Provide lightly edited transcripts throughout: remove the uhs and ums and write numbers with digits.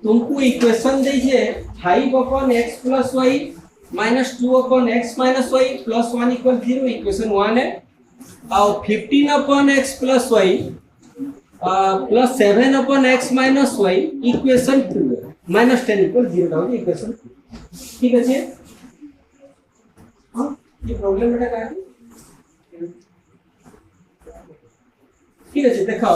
तुमको इक्वेशन दीजिए 5/x + y - 2/x - y + 1 = 0 equation 1 है। और 15/x + y + 7/x - y equation 2 है। -10 = 0 डाउन इक्वेशन। ठीक है। हां ये प्रॉब्लम बेटा का है। ठीक है देखो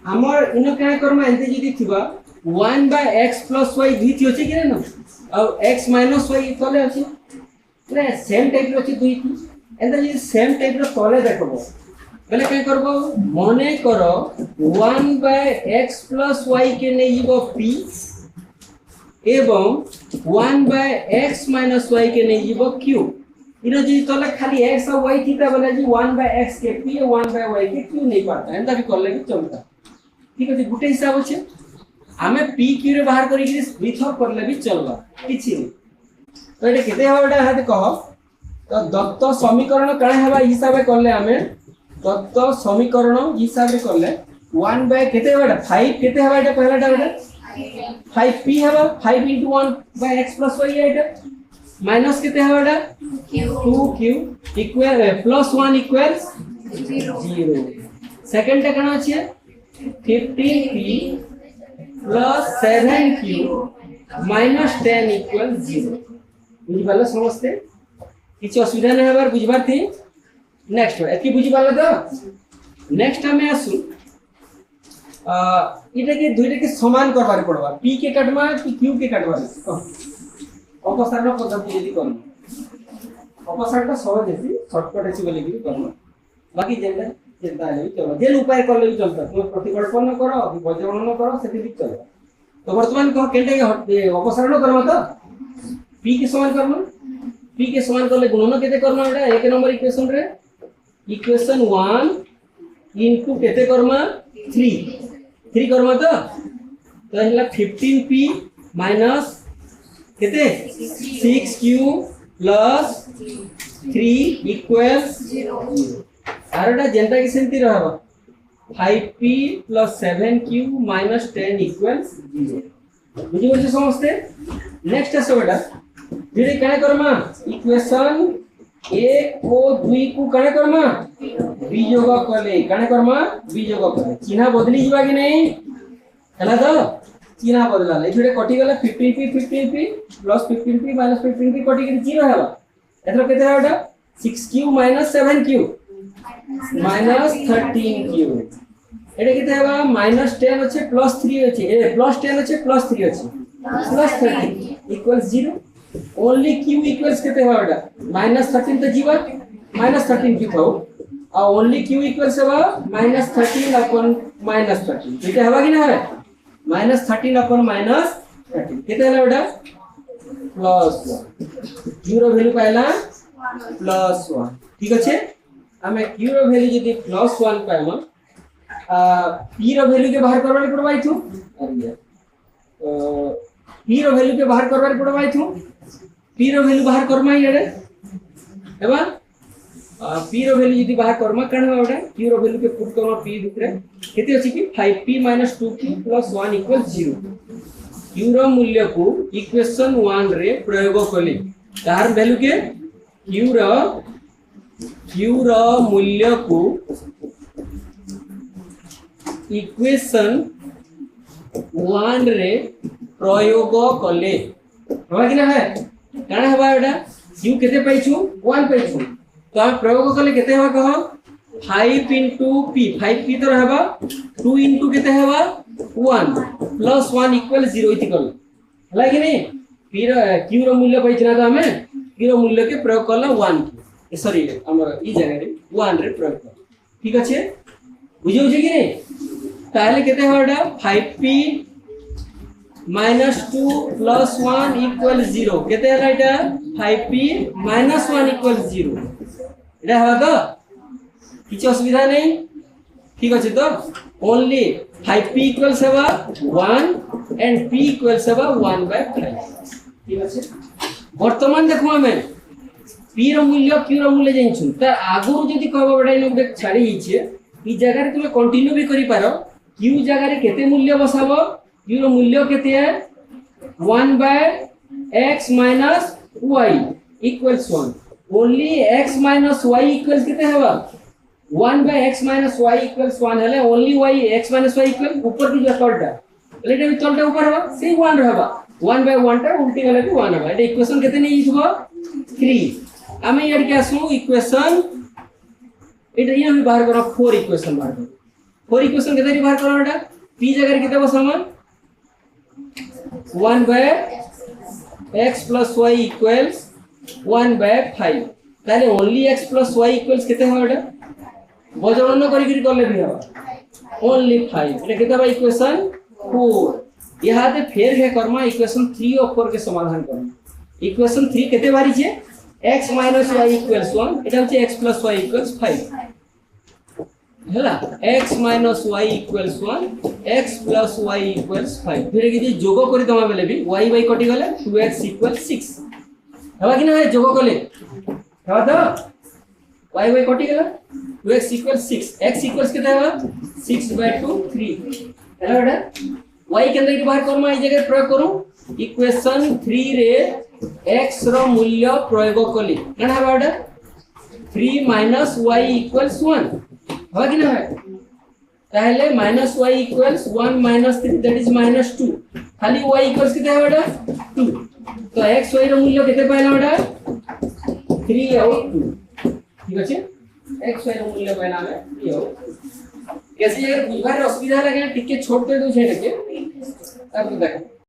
हमर इन क्या करमा एंते जदी थिबा 1/x + y दुई थी अछि कि ना और x - y तले अछि रे सेम टाइप रो अछि दुई थी एंते जदी सेम टाइप रो तले देखबो पहले क्या करबो मने करो 1/x + y के नै जीवो p एवं 1/x - y के नै जीवो q इनो जी तले खाली x और y थीटा बोले जी 1/x के p 1/y के q नहीं पाता एंता भी करले भी चलता। ठीक है गुटे हिसाब अछि हमें p q रे बाहर करी कि विथर करले भी चलबा किछि नहीं। तो एटे केते हबा हाथ कह तो दत्त समीकरण काहे हबा हिसाब करले हमें दत्त समीकरण हिसाब रे करले 1 बाय केते हबा 5 केते हबा एटा पहलाटा बेटा 5p हबा 5 * 1/x + y एटा माइनस केते हबा 2q इक्वल +1 = 0 सेकंड टा कना अछि 15p + 7q - 10 = 0 बुझि पालो समझते किछ असुविधा नै हबार बुझबार थी। नेक्स्ट एकी बुझि पालो तो नेक्स्ट हमें आसु इटा के दुइटा के समान करबार पड़बा p के काटमा कि q के काटबा अपसारण पद्धति यदि करम अपसारणटा सहज हेसी शॉर्टकट हेसी बोली कि करम बाकी जेंदा चिंता नहीं चलो जेल उपाय करले भी चलता तुम प्रतिकल्पन करो वज्रगणन करो सेति भी चले। तो वर्तमान कह केंटे अपसारण करबा तो p के समान करबा p के समान करले गुणन केते करना एटा एक नंबर इक्वेशन रे इक्वेशन 1 इनटू केते करमा 3 करमा तो हला 15p माइनस केते 6q + 3 = 0 आरटा जेंटा के सेंती रहबा 5p + 7q - 10 = 0 बुझि बोलछे समझते। नेक्स्ट है बेटा फिर क्या करमा इक्वेशन 1 और 2 को क्या करमा बीजोग करले क्या करमा बीजोग करले चिन्ह बदली जीवा कि नहीं हला तो चिन्ह बदला ले फिर कटि गला 15p + 15p - 15p कटि के 0 हेबा एतरो केते हेबा 6q - 7q - 13q एटा केते हेबा -10 अछि +3 अछि ए +10 अछि +3 अछि +13 = 0 ओनली q इक्वल्स केते हेबा एटा -13 तो जीवा -13 की थाउ आ ओनली q इक्वल्स हेबा -13 अपन -13 एटा हेबा कि ना है -13 अपन -13 केते हला बेटा +1 q रो वैल्यू पाइला +1 ठीक अछि हमें q रो वैल्यू यदि +1 पाइमा p रो वैल्यू के बाहर करबानी पड़बा इथु p रो वैल्यू के बाहर करबानी पड़बा इथु p रो वैल्यू बाहर करमा इडे हेबा p रो वैल्यू यदि बाहर करमा कण हेबा बेटा q रो वैल्यू के पुट करमा p भितरे केते अछि कि 5p - 2q + 1 = 0 q रो मूल्य को इक्वेशन 1 रे प्रयोग कली तार वैल्यू के q रो मूल्य को इक्वेशन 1 रे प्रयोग कले होबा कि ना है काना हबा एटा q केते पाइछु 1 पाइछु तो हम प्रयोग कले केते हबा कह 5 * p 5p तो रहबा 2 * केते हबा 1 + 1 = 0 इति करल हला कि नहीं p रो q रो मूल्य पाइछना तो हमें p रो मूल्य के प्रयोग करला 1 सॉरी हमर ई जगह रे 1 रे प्रयोग कर ठीक अछि बुझियो छै कि नहीं ताले केते हबा 5p - 2 + 1 = 0 केते हला एटा 5p - 1 = 0 एटा हबा तो किछ असुविधा नहीं ठीक अछि तो ओनली 5p = 1 एंड p = 1/5 ठीक अछि। वर्तमान देखो हमें p रो मूल्य q रो मूल्य जानिछु त आगु जदी कहबा बडा इन देख छाड़ी हिचे ई जगह रे तुमे कंटिन्यू भी करि पारो q जगह रे केते मूल्य बसाबो q रो मूल्य केते है 1/x - y equals 1 only x - y equals केते हेबा 1/x - y equals 1 हेले only y x - y equal ऊपर की जो तलटा लेटे भी तलटा ऊपर हेबा से 1 रहबा 1/1 टा उल्टी गले भी 1 हेबा एटा इक्वेशन केते नै हिजबो 3 आमे यार के आसु इक्वेशन एटा ये भी बाहर करो 4 इक्वेशन बाहर करो 4 इक्वेशन केते बाहर करो एटा p जगह केते बसमान 1/x + y equals 1/5 ताले ओनली x + y equals केते हो एटा बजगणना करी करी करले भी हो ओनली 5 एटा केते बा इक्वेशन 4 यहाँ पे फेर है कर्मा इक्वेशन 3 और 4 के समाधान करना इक्वेशन 3 केते बारी छे x - y equals 1 এটা হচ্ছে x + y equals 5 হেলা x - y equals 1 x + y equals 5 ফিরে যদি যোগ করি তোমা বেলে भी y y কটি গলে 2x equals 6 হেবা কি না হয় যোগ করলে হেবা তো y y কটি গলে 2x equals 6 x equals কেতে হেবা 6/2 3 হেলা এটা y के अंदर बाहर करमा ई जगह प्रयोग करू इक्वेशन 3 रे x रो मूल्य प्रयोग कली कना बाडा 3 - y equals 1 हो कि ना है ताहले -y equals 1 - 3 दैट इज -2 खाली y equals किते है बाडा 2 तो x y रो मूल्य केते पाइला बाडा 3 और 2 ठीक আছে x y रो मूल्य पाइला हमें 3 और कैसे अगर बुझबार असुविधा लगे टिके छोड़ दे दो छेड़े के अब देखो